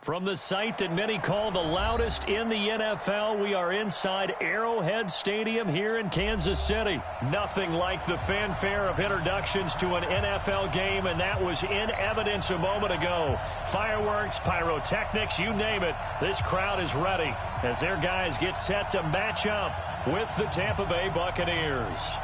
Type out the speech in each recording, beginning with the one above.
From the site that many call the loudest in the NFL, we are inside Arrowhead Stadium here in Kansas City. Nothing like the fanfare of introductions to an NFL game, and that was in evidence a moment ago. Fireworks, pyrotechnics, you name it. This crowd is ready as their guys get set to match up with the Tampa Bay Buccaneers.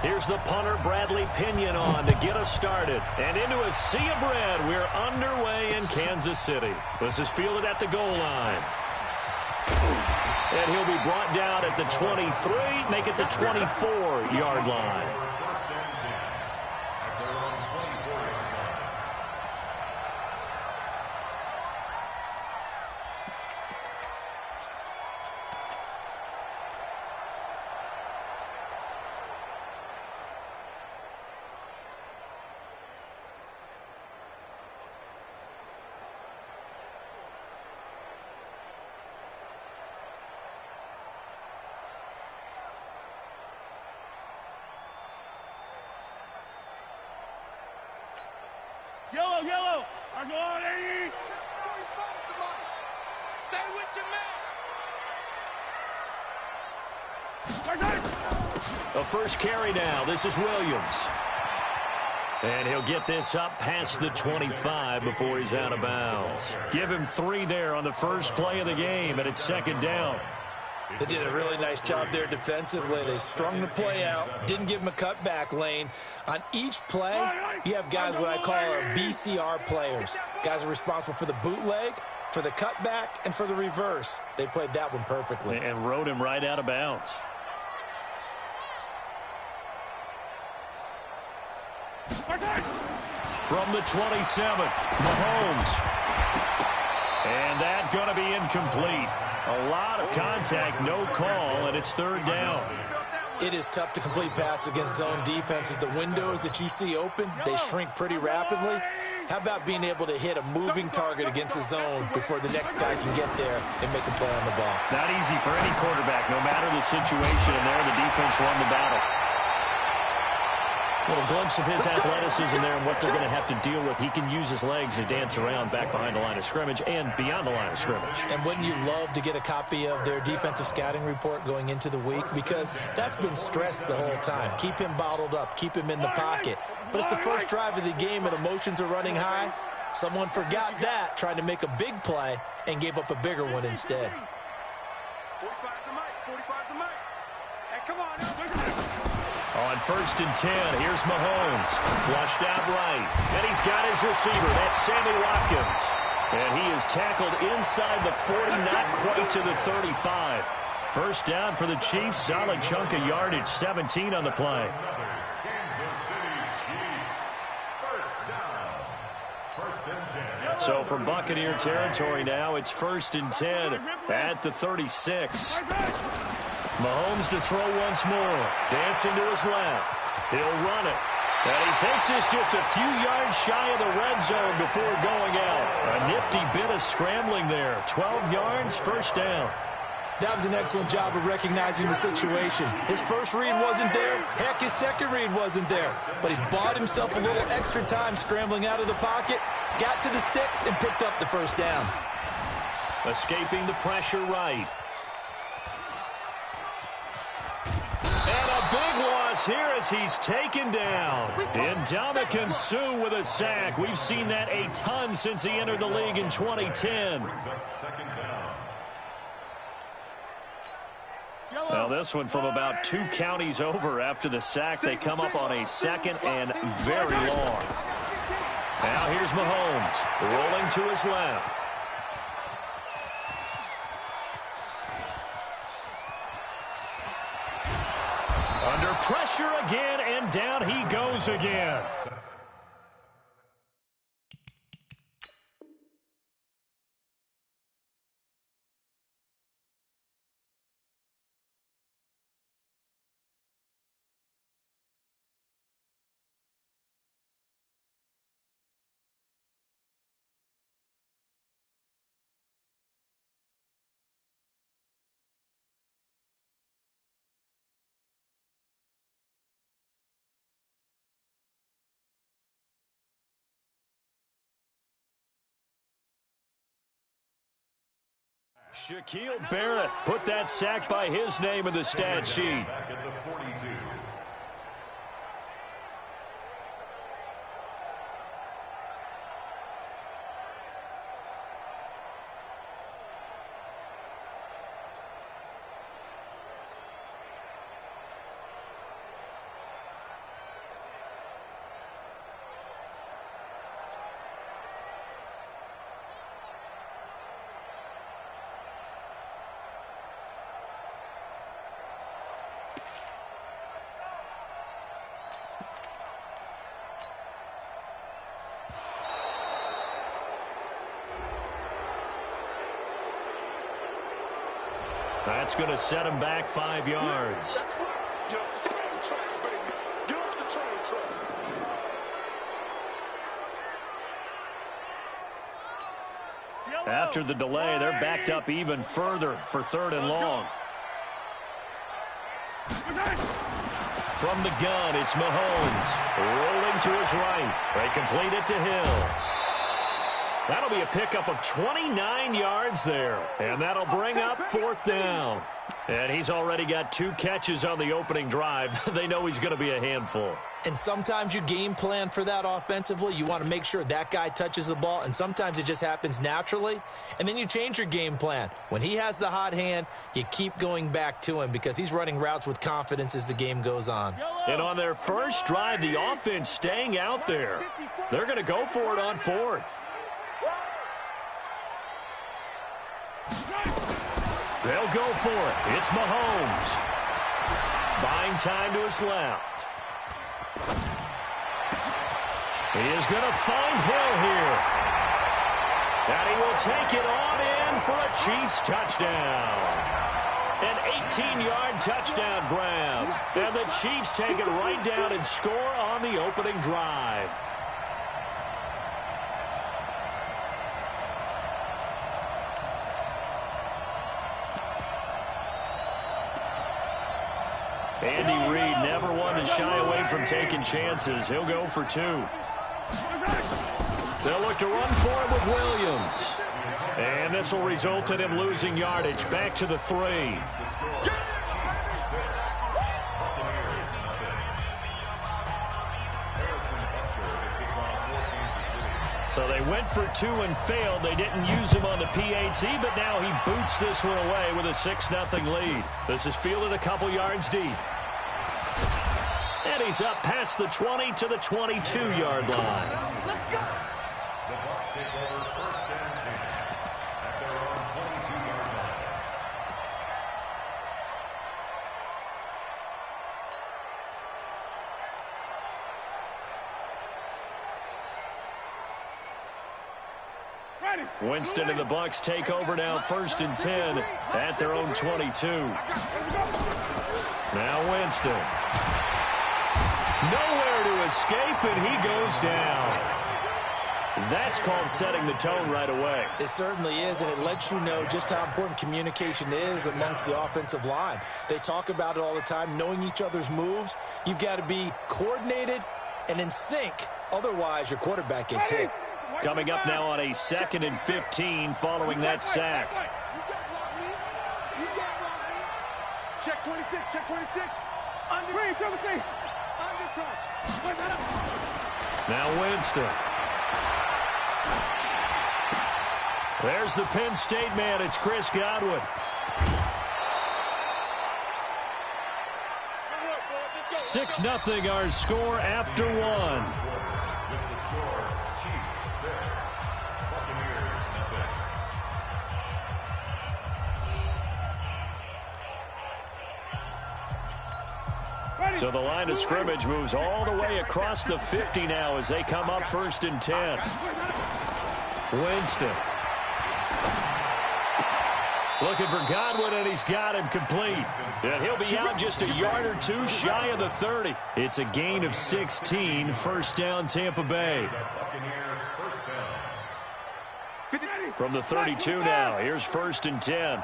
Here's the punter, Bradley Pinion, on to get us started. And into a sea of red, we're underway in Kansas City. This is fielded at the goal line. And he'll be brought down at the 23, make it the 24-yard line. Yellow, yellow. Are going in. Stay with your man. The first carry now. This is Williams. And he'll get this up past the 25 before he's out of bounds. Give him 3 there on the first play of the game, and it's second down. They did a really nice job there defensively. They strung the play out, didn't give him a cutback lane. On each play, you have guys what I call our BCR players. Guys are responsible for the bootleg, for the cutback, and for the reverse. They played that one perfectly. And rode him right out of bounds. From the 27, Mahomes. And that going to be incomplete. A lot of contact, no call, and it's third down. It is tough to complete passes against zone defenses. The windows that you see open, they shrink pretty rapidly. How about being able to hit a moving target against a zone before the next guy can get there and make a play on the ball? Not easy for any quarterback, no matter the situation, and there the defense won the battle. A little glimpse of his athleticism there and what they're going to have to deal with. He can use his legs to dance around back behind the line of scrimmage and beyond the line of scrimmage. And wouldn't you love to get a copy of their defensive scouting report going into the week? Because that's been stressed the whole time. Keep him bottled up. Keep him in the pocket. But it's the first drive of the game and emotions are running high. Someone forgot that, trying to make a big play, and gave up a bigger one instead. 45's the mic. 45's the mic. Hey, come on. On first and 10, here's Mahomes. Flushed out right. And he's got his receiver. That's Sammy Watkins. And he is tackled inside the 40, not quite to the 35. First down for the Chiefs. Solid chunk of yardage. 17 on the play. So from Buccaneer territory now, it's first and 10 at the 36. Mahomes to throw once more. Dancing to his left. He'll run it. And he takes this just a few yards shy of the red zone before going out. A nifty bit of scrambling there. 12 yards, first down. That was an excellent job of recognizing the situation. His first read wasn't there. Heck, his second read wasn't there. But he bought himself a little extra time scrambling out of the pocket, got to the sticks, and picked up the first down. Escaping the pressure right. And a big loss here as he's taken down. Ndamukong Suh with a sack. We've seen that a ton since he entered the league in 2010. Well, this one from about 2 counties over after the sack. They come up on a second and very long. Now here's Mahomes rolling to his left. Under pressure again, and down he goes again. Shaquille Barrett put that sack by his name in the stat sheet. That's going to set him back 5 yards. After the delay, they're backed up even further for 3rd and long. From the gun, it's Mahomes. Rolling to his right. They complete it to Hill. That'll be a pickup of 29 yards there. And that'll bring up 4th down. And he's already got 2 catches on the opening drive. They know he's going to be a handful. And sometimes you game plan for that offensively. You want to make sure that guy touches the ball, and sometimes it just happens naturally. And then you change your game plan. When he has the hot hand, you keep going back to him because he's running routes with confidence as the game goes on. And on their first drive, the offense staying out there. They're going to go for it on 4th. They'll go for it. It's Mahomes. Buying time to his left. He is going to find Hill here. And he will take it on in for a Chiefs touchdown. An 18-yard touchdown grab. And the Chiefs take it right down and score on the opening drive. Andy Reid never one to shy away from taking chances. He'll go for 2. They'll look to run for him with Williams. And this will result in him losing yardage back to the 3. So they went for 2 and failed. They didn't use him on the PAT, but now he boots this one away with a 6-0 lead. This is fielded a couple yards deep. And he's up past the 20 to the 22-yard line. Let's go. Winston and the Bucs take over now 1st and 10 at their own 22. Now Winston. Nowhere to escape, and he goes down. That's called setting the tone right away. It certainly is, and it lets you know just how important communication is amongst the offensive line. They talk about it all the time, knowing each other's moves. You've got to be coordinated and in sync. Otherwise, your quarterback gets hit. Coming up now on a 2nd and 15 following that sack. You can't block me. Check 26, check 26. Under. Now Winston. There's the Penn State man. It's Chris Godwin. 6-0 our score after 1. So the line of scrimmage moves all the way across the 50 now as they come up 1st and 10. Winston. Looking for Godwin, and he's got him complete. And he'll be out just a yard or 2 shy of the 30. It's a gain of 16, 1st down Tampa Bay. From the 32 now, here's 1st and 10.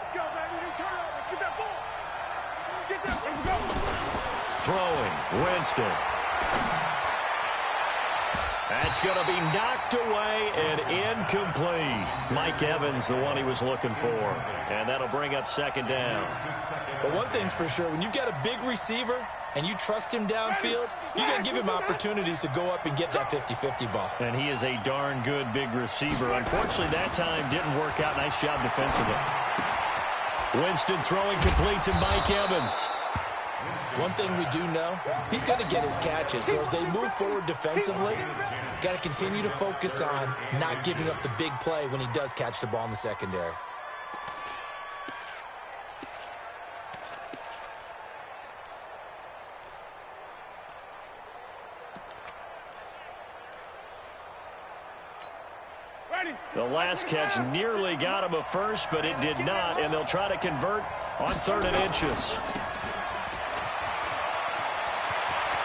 Throwing, Winston. That's going to be knocked away and incomplete. Mike Evans, the one he was looking for. And that'll bring up second down. But one thing's for sure, when you've got a big receiver and you trust him downfield, you got to give him opportunities to go up and get that 50-50 ball. And he is a darn good big receiver. Unfortunately, that time didn't work out. Nice job defensively. Winston throwing complete to Mike Evans. One thing we do know, he's going to get his catches. So as they move forward defensively, got to continue to focus on not giving up the big play when he does catch the ball in the secondary. The last catch nearly got him a first, but it did not, and they'll try to convert on 3rd and inches.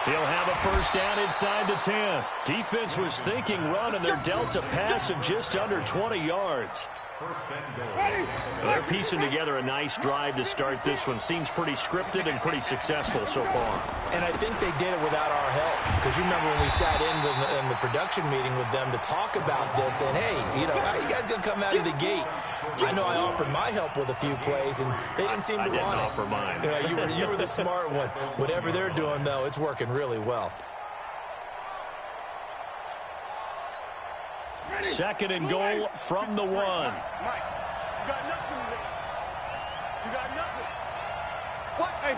He'll have a first down inside the 10. Defense was thinking run, and they're dealt a pass of just under 20 yards. They're piecing together a nice drive to start this one. Seems pretty scripted and pretty successful so far. And I think they did it without our help. Because you remember when we sat in the production meeting with them to talk about this, and hey, you know, how are you guys going to come out of the gate? I know I offered my help with a few plays, and they didn't seem to want it. I didn't offer mine. Yeah, you were the smart one. Whatever they're doing, though, it's working really well. 2nd and goal from the 1. Mike, you got nothing there. You got nothing. What? Hey,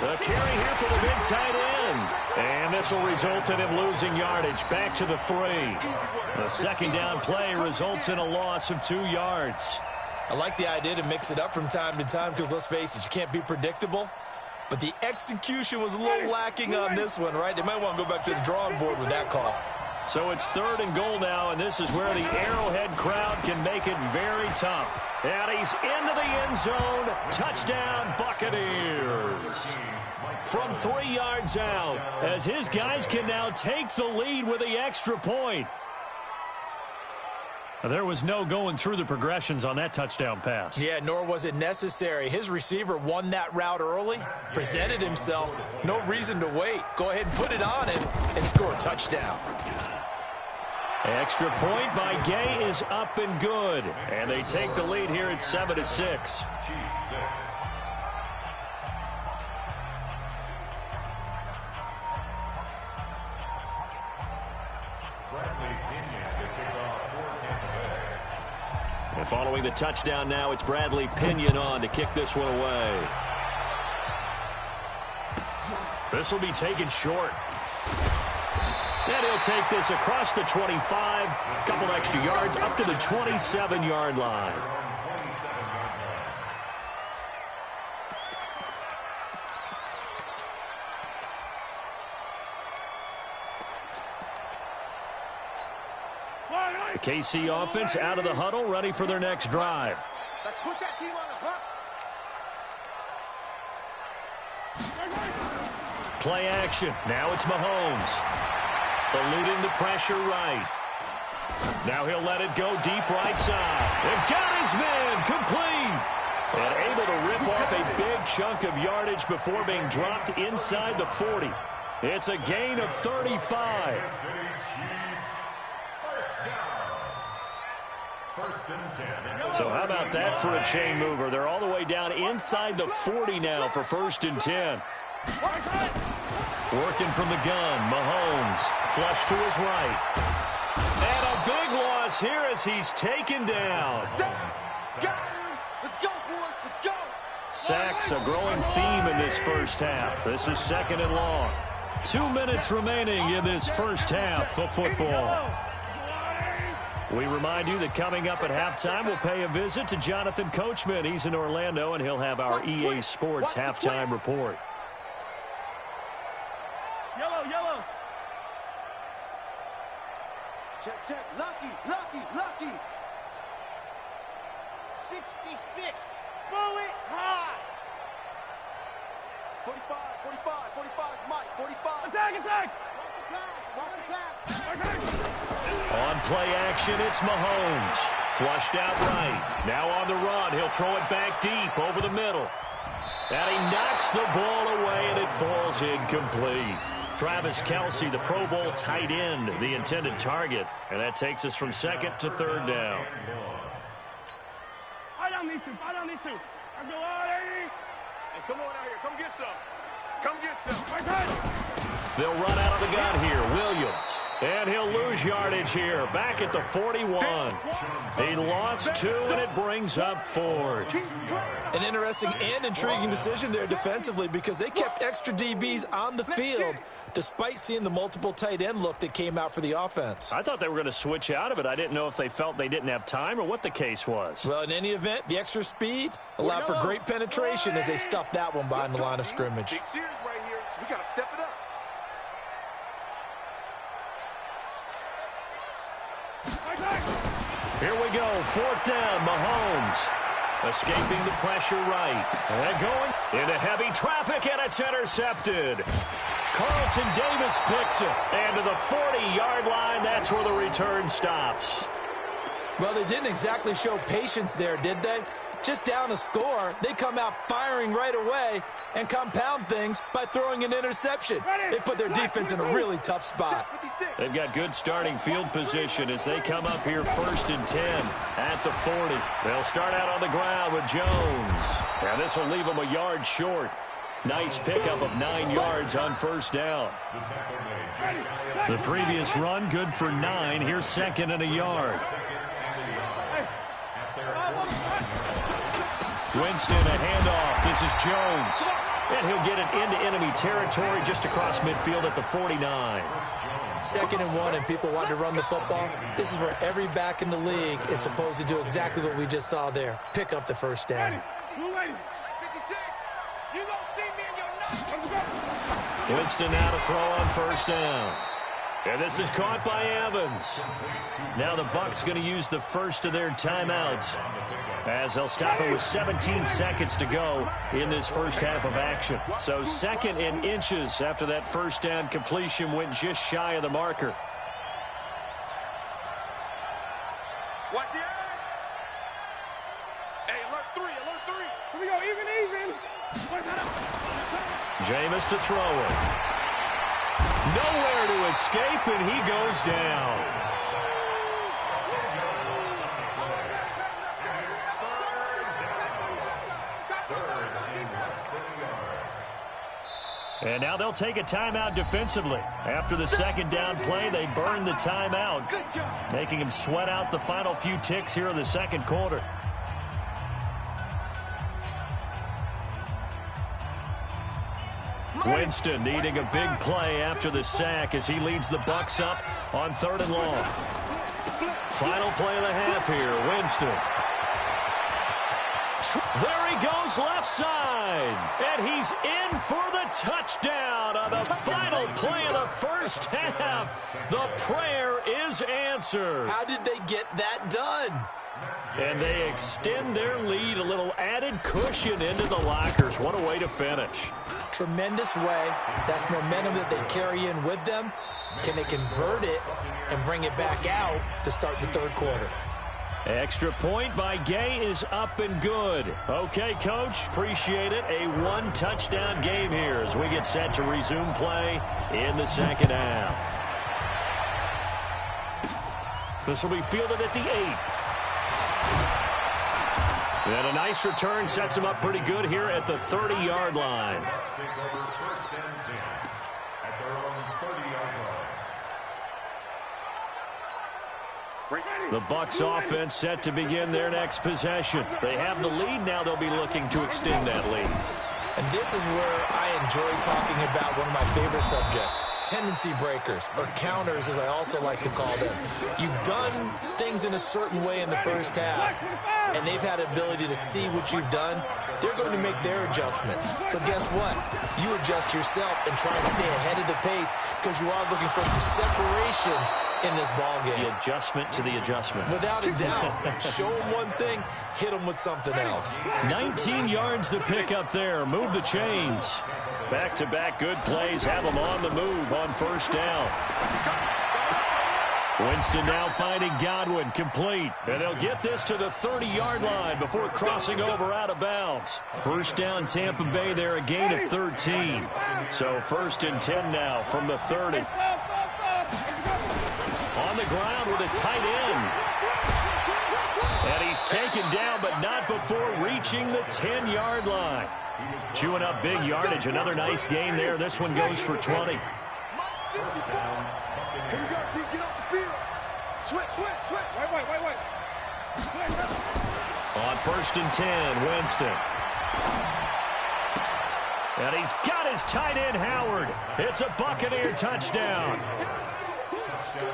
the carry here for the big tight end. And this will result in him losing yardage. Back to the 3. The second down play results in a loss of 2 yards. I like the idea to mix it up from time to time because, let's face it, you can't be predictable. But the execution was a little lacking on this one, right? They might want to go back to the drawing board with that call. So it's 3rd and goal now, and this is where the Arrowhead crowd can make it very tough. And he's into the end zone. Touchdown, Buccaneers. From 3 yards out, as his guys can now take the lead with the extra point. There was no going through the progressions on that touchdown pass. Yeah, nor was it necessary. His receiver won that route early, presented himself. No reason to wait. Go ahead and put it on him and score a touchdown. Extra point by Gay is up and good. And they take the lead here at 7-6. And following the touchdown now, it's Bradley Pinion on to kick this one away. This will be taken short. And he'll take this across the 25, a couple extra yards, up to the 27-yard line. The KC offense out of the huddle, ready for their next drive. Let's put that team on the box. Play action. Now it's Mahomes. Eluding the pressure right. Now he'll let it go deep right side. And got his man complete. And able to rip off a big chunk of yardage before being dropped inside the 40. It's a gain of 35. So how about that for a chain mover? They're all the way down inside the 40 now for 1st and 10. Working from the gun, Mahomes, flush to his right. And a big loss here as he's taken down. Let's go, boys. Let's go. Sacks, a growing theme in this first half. This is 2nd and long. 2 minutes remaining in this first half of football. We remind you that coming up at halftime, we'll pay a visit to Jonathan Coachman. He's in Orlando, and he'll have our EA Sports halftime report. Yellow. Check. Lucky. 66. Bullet high. 45. Mike, 45. Attack. Watch the pass. On play action, it's Mahomes. Flushed out right. Now on the run. He'll throw it back deep over the middle. And he knocks the ball away, and it falls incomplete. Travis Kelce, the Pro Bowl tight end, the intended target. And that takes us from second to third down. Fight on these two. Fight on these two. Let's go, Hey, come on out here. Come get some. Come get some. They'll run out of the gun here. Williams. And he'll lose yardage here. Back at the 41. He lost 2, and it brings up 4th. An interesting and intriguing decision there defensively because they kept extra DBs on the field despite seeing the multiple tight end look that came out for the offense. I thought they were going to switch out of it. I didn't know if they felt they didn't have time or what the case was. Well, in any event, the extra speed allowed for great penetration as they stuffed that one behind the line of scrimmage. Big series right here, so we got to step it up. Here we go, 4th down, Mahomes. Escaping the pressure right. And going into heavy traffic, and it's intercepted. Carlton Davis picks it. And to the 40-yard line, that's where the return stops. Well, they didn't exactly show patience there, did they? Just down a score, they come out firing right away and compound things by throwing an interception. They put their defense in a really tough spot. They've got good starting field position as they come up here 1st and 10 at the 40. They'll start out on the ground with Jones. And this will leave them a yard short. Nice pickup of 9 yards on 1st down. The previous run, good for 9. Here's 2nd and a yard. Winston, a handoff. This is Jones. And he'll get it into enemy territory just across midfield at the 49. 2nd and 1, and people want to run the football. This is where every back in the league is supposed to do exactly what we just saw there. Pick up the 1st down. Winston now to throw on 1st down. And this is caught by Evans. Now the Bucs going to use the first of their timeouts as they'll stop it with 17 seconds to go in this first half of action. So 2nd and inches after that 1st down completion went just shy of the marker. Watch the eye. Hey, alert 3, alert 3. Here we go, even. Jameis to throw it. Nowhere to escape, and he goes down. And now they'll take a timeout defensively. After the 2nd down play, they burn the timeout, making him sweat out the final few ticks here in the 2nd quarter. Winston needing a big play after the sack as he leads the Bucs up on 3rd and long. Final play of the half here, Winston. There he goes left side, and he's in for the touchdown on the final play of the first half. The prayer is answered. How did they get that done? And they extend their lead, a little added cushion into the lockers. What a way to finish. Tremendous way. That's momentum that they carry in with them. Can they convert it and bring it back out to start the 3rd quarter? Extra point by Gay is up and good. Okay, Coach, appreciate it. A 1-touchdown game here as we get set to resume play in the 2nd half. This will be fielded at the 8. And a nice return sets him up pretty good here at the 30-yard line. The Bucs offense set to begin their next possession. They have the lead now. They'll be looking to extend that lead. And this is where I enjoy talking about one of my favorite subjects, tendency breakers, or counters as I also like to call them. You've done things in a certain way in the first half, and they've had ability to see what you've done. They're going to make their adjustments. So guess what? You adjust yourself and try and stay ahead of the pace because you are looking for some separation in this ball game. The adjustment to the adjustment. Without a doubt. Show them one thing, hit them with something else. 19 yards to pick up there. Move the chains. Back-to-back good plays have them on the move on 1st down. Winston now finding Godwin, complete. And they'll get this to the 30-yard line before crossing over out of bounds. First down Tampa Bay there, a gain of 13. So 1st and 10 now from the 30. On the ground with a tight end. And he's taken down, but not before reaching the 10-yard line. Chewing up big yardage. Another nice gain there. This one goes for 20. Here we go, D. Get off the field. Switch. Wait. On 1st and 10, Winston. And he's got his tight end, Howard. It's a Buccaneer touchdown.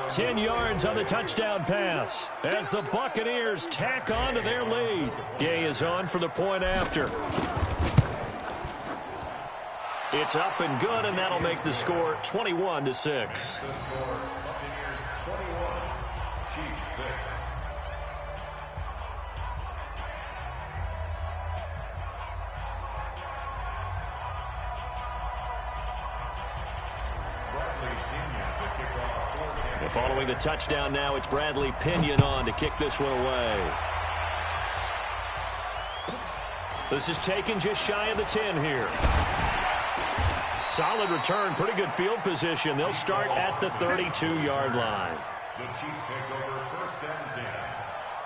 10 yards on the touchdown pass as the Buccaneers tack on to their lead. Gay is on for the point after. It's up and good, and that'll make the score 21-6. And following the touchdown now, it's Bradley Pinion on to kick this one away. This is taken just shy of the 10 here. Solid return, pretty good field position. They'll start at the 32-yard line. The Chiefs take over 1st and 10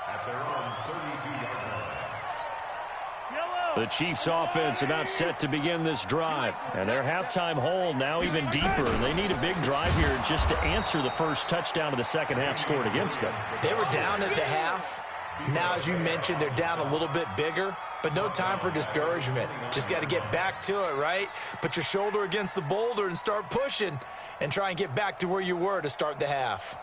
at their own 32-yard line. The Chiefs offense about set to begin this drive. And their halftime hole now even deeper. They need a big drive here just to answer the first touchdown of the second half scored against them. They were down at the half. Now, as you mentioned, they're down a little bit bigger, but no time for discouragement. Just got to get back to it, right? Put your shoulder against the boulder and start pushing and try and get back to where you were to start the half.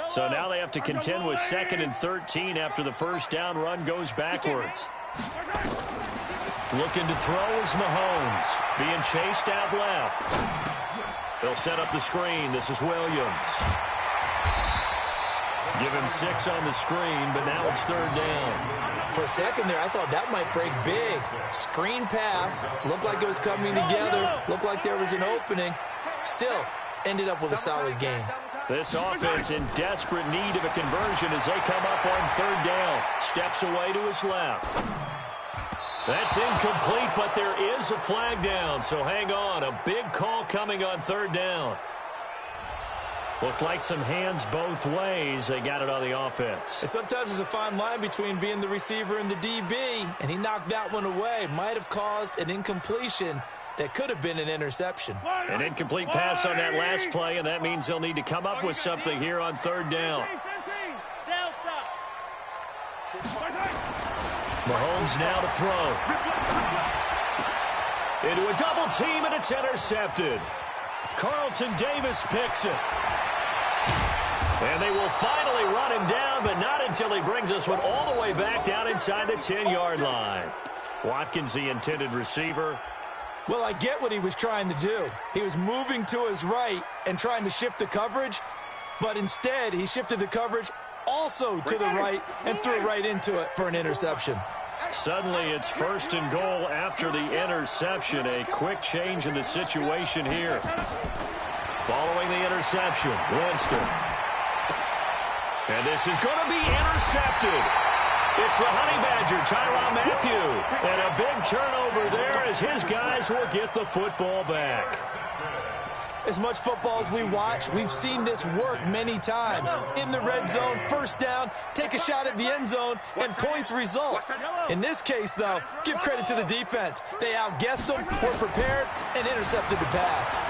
So now they have to contend with 2nd and 13 after the first down run goes backwards. Looking to throw is Mahomes. Being chased out left. They'll set up the screen. This is Williams. Give him 6 on the screen, but now it's 3rd down. For a second there, I thought that might break big. Screen pass. Looked like it was coming together. Looked like there was an opening. Still, ended up with a solid game. This offense in desperate need of a conversion as they come up on 3rd down. Steps away to his left. That's incomplete, but there is a flag down, so hang on. A big call coming on 3rd down. Looked like some hands both ways. They got it on the offense. And sometimes there's a fine line between being the receiver and the DB, and he knocked that one away. Might have caused an incompletion that could have been an interception. An incomplete pass on that last play, and that means they'll need to come up with something here on 3rd down. Mahomes now to throw. Into a double team, and it's intercepted. Carlton Davis picks it. And they will finally run him down, but not until he brings this one all the way back down inside the 10-yard line. Watkins, the intended receiver. Well, I get what he was trying to do. He was moving to his right and trying to shift the coverage, but instead he shifted the coverage also to the right and threw right into it for an interception. Suddenly it's 1st and goal after the interception. A quick change in the situation here. Following the interception, Winston. And this is going to be intercepted. It's the Honey Badger, Tyrann Mathieu. And a big turnover there as his guys will get the football back. As much football as we watch, we've seen this work many times. In the red zone, 1st down, take a shot at the end zone, and points result. In this case, though, give credit to the defense. They outguessed them, were prepared, and intercepted the pass.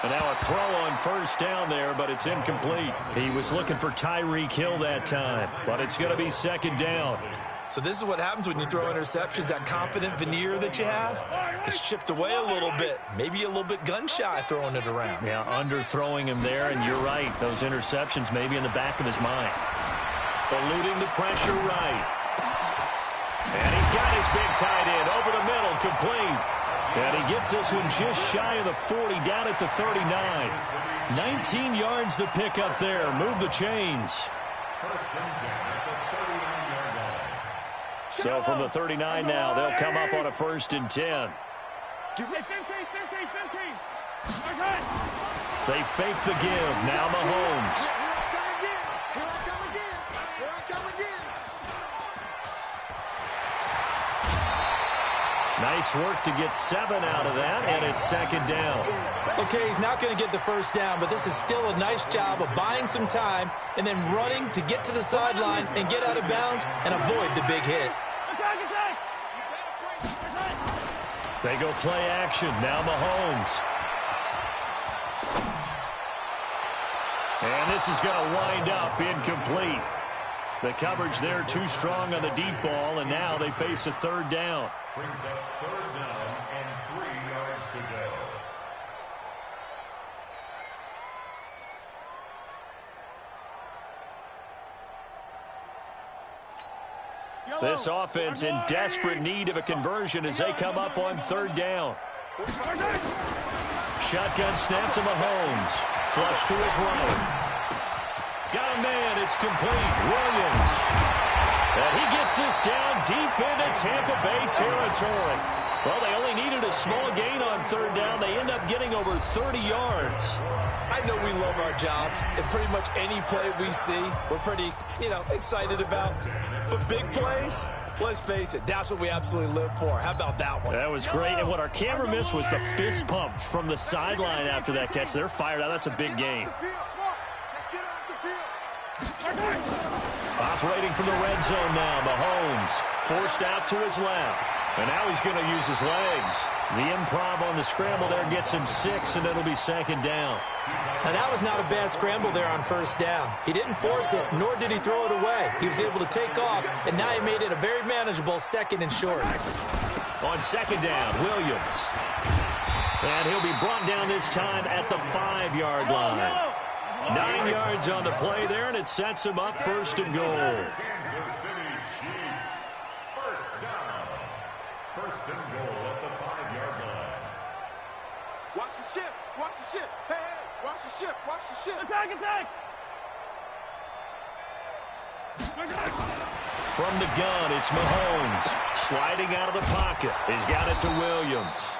And now a throw on 1st down there, but it's incomplete. He was looking for Tyreek Hill that time, but it's going to be 2nd down. So this is what happens when you throw interceptions. That confident veneer that you have gets chipped away a little bit. Maybe a little bit gun-shy throwing it around. Yeah, underthrowing him there, and you're right. Those interceptions may be in the back of his mind. Eluding the pressure right. And he's got his big tight end over the middle, complete. And he gets this one just shy of the 40, down at the 39. 19 yards the pick up there. Move the chains. So from the 39 now, they'll come up on a 1st and 10. Hey, 15. They fake the give. Now Mahomes. Here I come again. Nice work to get 7 out of that, and it's second down. Okay, he's not going to get the first down, but this is still a nice job of buying some time and then running to get to the sideline and get out of bounds and avoid the big hit. They go play action. Now Mahomes. And this is going to wind up incomplete. The coverage there too strong on the deep ball, and now they face a third down. Brings up third down and 3 yards to go. This offense in desperate need of a conversion as they come up on third down. Shotgun snap to Mahomes. Flush to his right. Got a man. It's complete. Williams. And he gets this down deep into Tampa Bay territory. Well, they only needed a small gain on third down. They end up getting over 30 yards. I know we love our jobs, and pretty much any play we see, we're pretty, excited about. But big plays, let's face it, that's what we absolutely live for. How about that one? That was great, and what our camera missed was the fist pump from the sideline after that catch. They're fired out. That's a big gain. Operating from the red zone now, Mahomes forced out to his left. And now he's going to use his legs. The improv on the scramble there gets him 6, and it'll be second down. Now, that was not a bad scramble there on first down. He didn't force it, nor did he throw it away. He was able to take off, and now he made it a very manageable second and short. On second down, Williams. And he'll be brought down this time at the 5-yard line. 9 yards on the play there, and it sets him up first and goal. Kansas City Chiefs. First down. First and goal at the 5-yard line. Watch the ship. Hey, watch the ship. Attack. From the gun, it's Mahomes. Sliding out of the pocket. He's got it to Williams.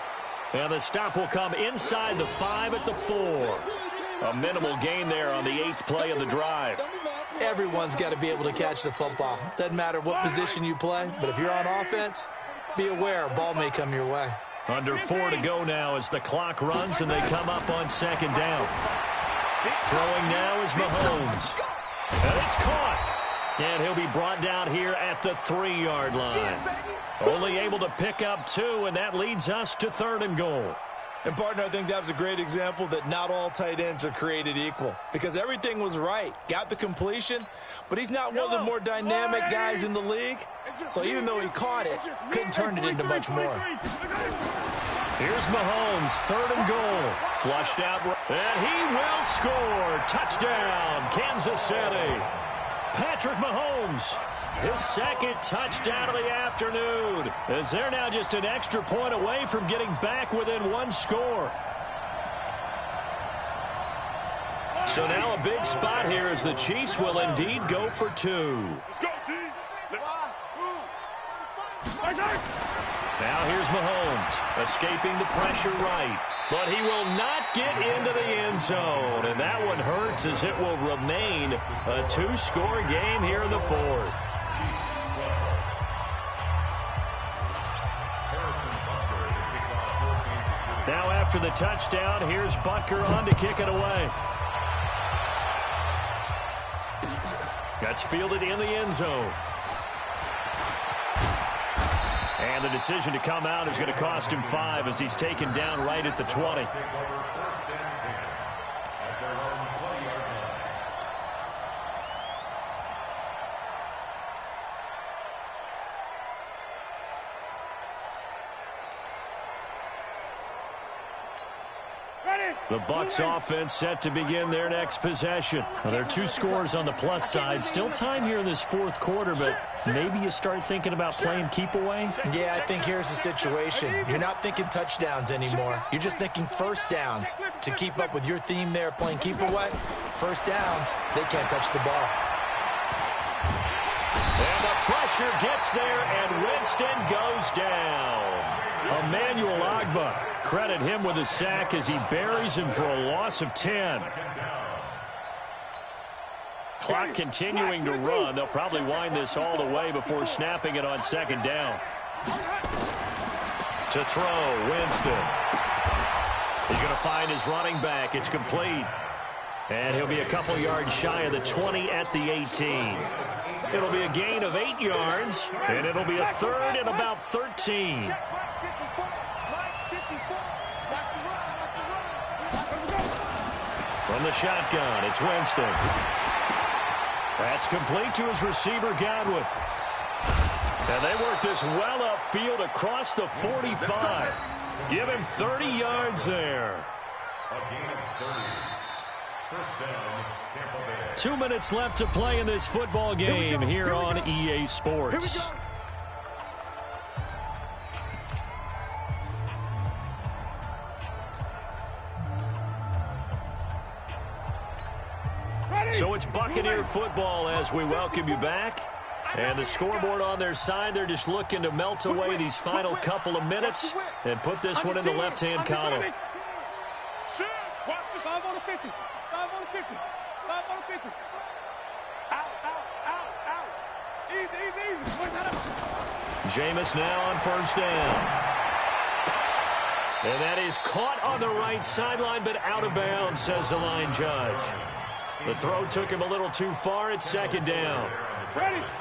And the stop will come inside the 5 at the 4. A minimal gain there on the 8th play of the drive. Everyone's got to be able to catch the football. Doesn't matter what position you play, but if you're on offense, be aware a ball may come your way. Under 4 to go now as the clock runs and they come up on second down. Throwing now is Mahomes. And it's caught. And he'll be brought down here at the 3-yard line. Only able to pick up 2, and that leads us to third and goal. And, partner, I think that was a great example that not all tight ends are created equal because everything was right. Got the completion, but he's not one of the more dynamic guys in the league. So even though he caught it, couldn't turn it into much more. Here's Mahomes, third and goal. Flushed out, and he will score. Touchdown, Kansas City. Patrick Mahomes, his second touchdown of the afternoon, as they're now just an extra point away from getting back within 1 score. So now a big spot here as the Chiefs will indeed go for 2. Let's go, T. Now here's Mahomes, escaping the pressure right. But he will not get into the end zone. And that one hurts as it will remain a 2-score game here in the 4th. Now after the touchdown, here's Butker on to kick it away. That's fielded in the end zone. And the decision to come out is going to cost him 5 as he's taken down right at the 20. The Bucs offense set to begin their next possession. Now, there are 2 scores on the plus side. Still time here in this 4th quarter, but maybe you start thinking about playing keep away? Yeah, I think here's the situation. You're not thinking touchdowns anymore. You're just thinking first downs. To keep up with your theme there, playing keep away, first downs, they can't touch the ball. And the pressure gets there, and Winston goes down. Emmanuel Ogbah, credit him with a sack as he buries him for a loss of 10. Clock continuing to run. They'll probably wind this all the way before snapping it on second down. To throw, Winston. He's going to find his running back. It's complete. And he'll be a couple yards shy of the 20 at the 18. It'll be a gain of 8 yards, and it'll be a third and about 13. From the shotgun, it's Winston. That's complete to his receiver, Godwin. And they work this well upfield across the 45. Give him 30 yards there. A gain of 30. First down, Tampa Bay. 2 minutes left to play in this football game here on EA Sports. So it's Buccaneer football as we welcome you back. And the scoreboard on their side, they're just looking to melt away these final couple of minutes and put this one in the left-hand column. 5 on the 50. 5 on the 50. 5 on the 50. Out. Easy. Work that up. Jameis now on first down. And that is caught on the right sideline, but out of bounds, says the line judge. The throw took him a little too far. It's second down.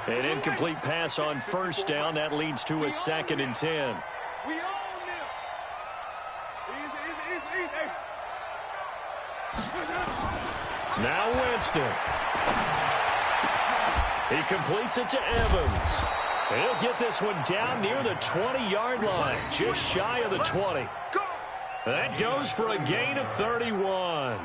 An incomplete pass on first down. That leads to a second and 10. We own them. Easy. Now Winston. He completes it to Evans. And he'll get this one down near the 20-yard line, just shy of the 20. That goes for a gain of 31.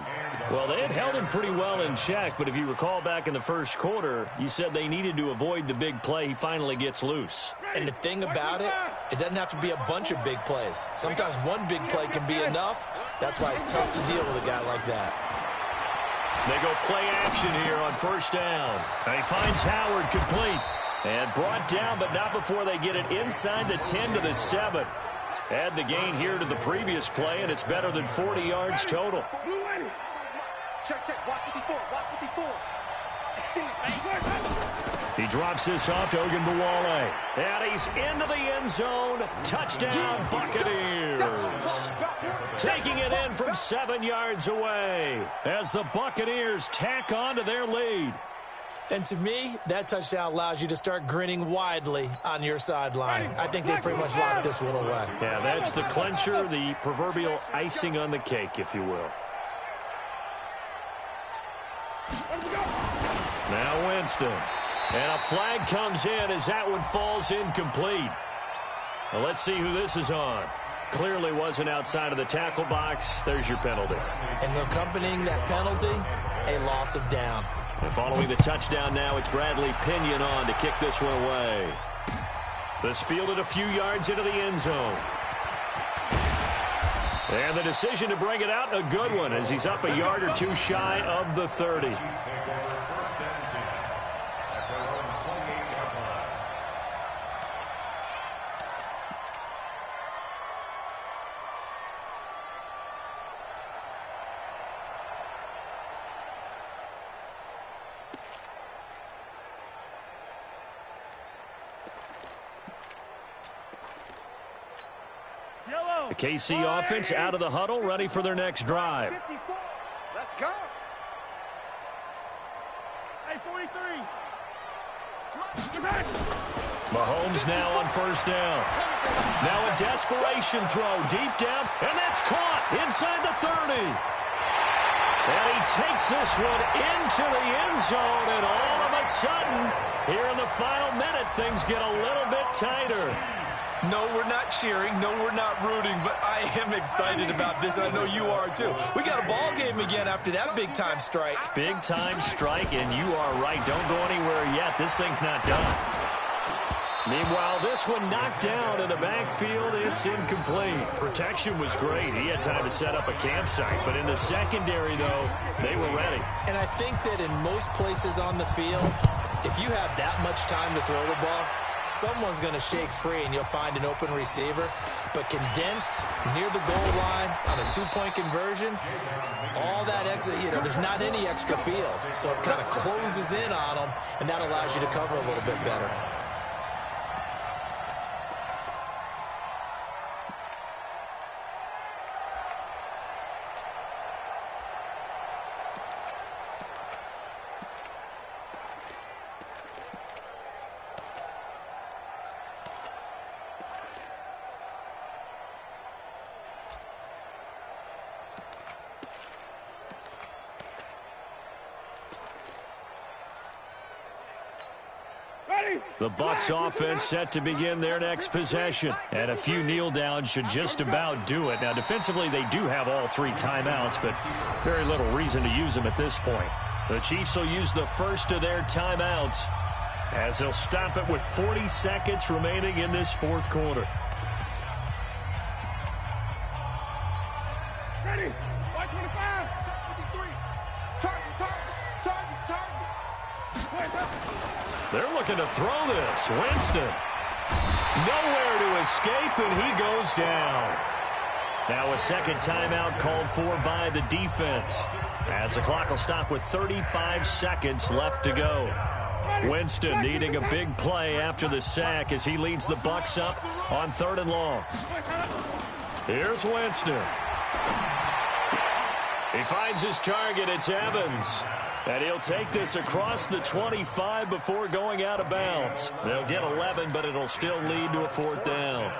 Well, they had held him pretty well in check, but if you recall back in the first quarter, you said they needed to avoid the big play. He finally gets loose. And the thing about it, it doesn't have to be a bunch of big plays. Sometimes one big play can be enough. That's why it's tough to deal with a guy like that. They go play action here on first down. And he finds Howard complete. And brought down, but not before they get it inside the 10 to the 7. Add the gain here to the previous play, and it's better than 40 yards total. Check. Watch 54. He drops this off to Ogunbowale. And he's into the end zone. Touchdown, Buccaneers. Taking it in from 7 yards away as the Buccaneers tack on to their lead. And to me, that touchdown allows you to start grinning widely on your sideline. I think they pretty much locked this one away. Yeah, that's the clincher, the proverbial icing on the cake, if you will. Now Winston. And a flag comes in as that one falls incomplete. Well, let's see who this is on. Clearly wasn't outside of the tackle box. There's your penalty. And accompanying that penalty, a loss of down. And following the touchdown now, it's Bradley Pinion on to kick this one away. This fielded a few yards into the end zone. And the decision to bring it out, a good one, as he's up a yard or two shy of the 30. The KC offense out of the huddle, ready for their next drive. 54. Let's go. Hey, 43. Mahomes now on first down. Now a desperation throw deep down, and that's caught inside the 30. And he takes this one into the end zone, and all of a sudden, here in the final minute, things get a little bit tighter. No, we're not cheering. No, we're not rooting, but I am excited about this. I know you are, too. We got a ball game again after that big-time strike. Big-time strike, and you are right. Don't go anywhere yet. This thing's not done. Meanwhile, this one knocked down in the backfield. It's incomplete. Protection was great. He had time to set up a campsite, but in the secondary, though, they were ready. And I think that in most places on the field, if you have that much time to throw the ball, someone's going to shake free and you'll find an open receiver. But condensed near the goal line on a two-point conversion, all that extra, there's not any extra field. So it kind of closes in on them, and that allows you to cover a little bit better. The Bucs offense set to begin their next possession. And a few kneel downs should just about do it. Now, defensively, they do have all 3 timeouts, but very little reason to use them at this point. The Chiefs will use the first of their timeouts as they'll stop it with 40 seconds remaining in this fourth quarter. Ready? 525. 53. Target. They're looking to throw this. Winston. Nowhere to escape, and he goes down. Now a second timeout called for by the defense, as the clock will stop with 35 seconds left to go. Winston needing a big play after the sack as he leads the Bucs up on 3rd and long. Here's Winston. He finds his target. It's Evans. And he'll take this across the 25 before going out of bounds. They'll get 11, but it'll still lead to a 4th down.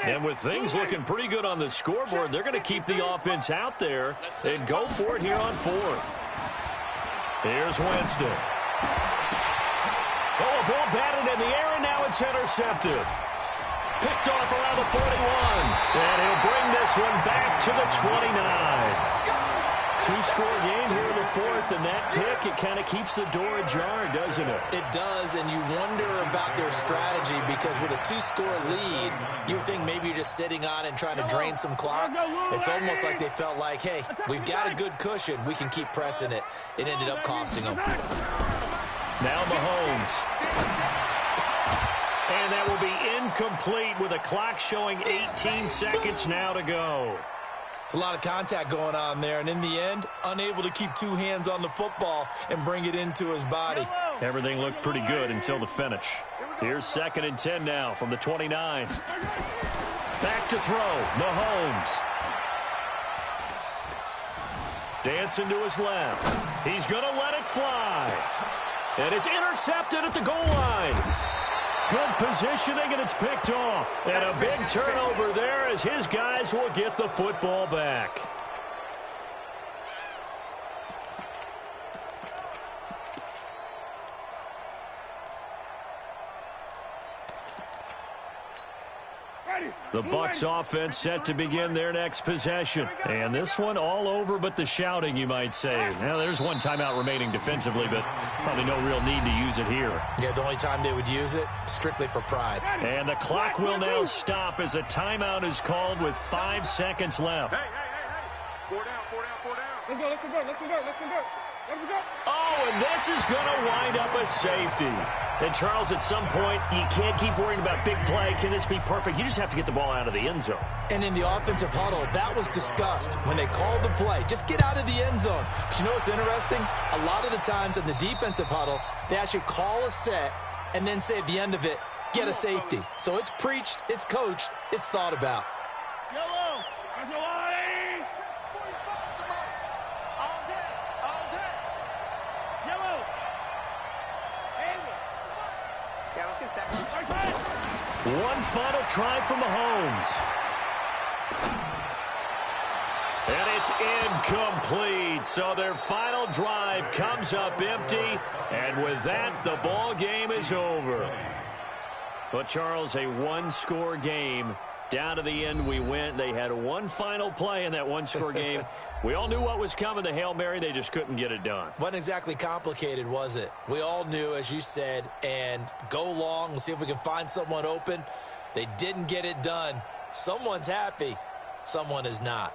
And with things looking pretty good on the scoreboard, they're going to keep the offense out there and go for it here on 4th. Here's Winston. Oh, a ball batted in the air, and now it's intercepted. Picked off around the 41. And he'll bring this one back to the 29. 2-score game here in the 4th, and that pick, it kind of keeps the door ajar, doesn't it? It does, and you wonder about their strategy because with a 2-score lead, you would think maybe you're just sitting on and trying to drain some clock. It's almost like they felt like, hey, we've got a good cushion. We can keep pressing it. It ended up costing them. Now Mahomes. And that will be incomplete with a clock showing 18 seconds now to go. It's a lot of contact going on there, and in the end, unable to keep 2 hands on the football and bring it into his body. Everything looked pretty good until the finish. Here's 2nd and 10 now from the 29. Back to throw, Mahomes. Dancing to his left. He's going to let it fly. And it's intercepted at the goal line. Good positioning, and it's picked off. And a big turnover there as his guys will get the football back. The Bucs offense set to begin their next possession. And this one all over but the shouting, you might say. Now, there's one timeout remaining defensively, but probably no real need to use it here. Yeah, the only time they would use it, strictly for pride. And the clock will now stop as a timeout is called with 5 seconds left. Hey. 4 down. Let's convert. Oh, and this is going to wind up a safety. And, Charles, at some point, you can't keep worrying about big play. Can this be perfect? You just have to get the ball out of the end zone. And in the offensive huddle, that was discussed when they called the play. Just get out of the end zone. But you know what's interesting? A lot of the times in the defensive huddle, they actually call a set and then say at the end of it, get a safety. So it's preached, it's coached, it's thought about. Yellow. Yeah, let's get second. One final try for Mahomes. And it's incomplete. So their final drive comes up empty. And with that, the ball game is over. But, Charles, a one-score game. Down to the end we went. They had one final play in that one-score game. We all knew what was coming, the Hail Mary. They just couldn't get it done. Wasn't exactly complicated, was it? We all knew, as you said, and go long. We'll see if we can find someone open. They didn't get it done. Someone's happy. Someone is not.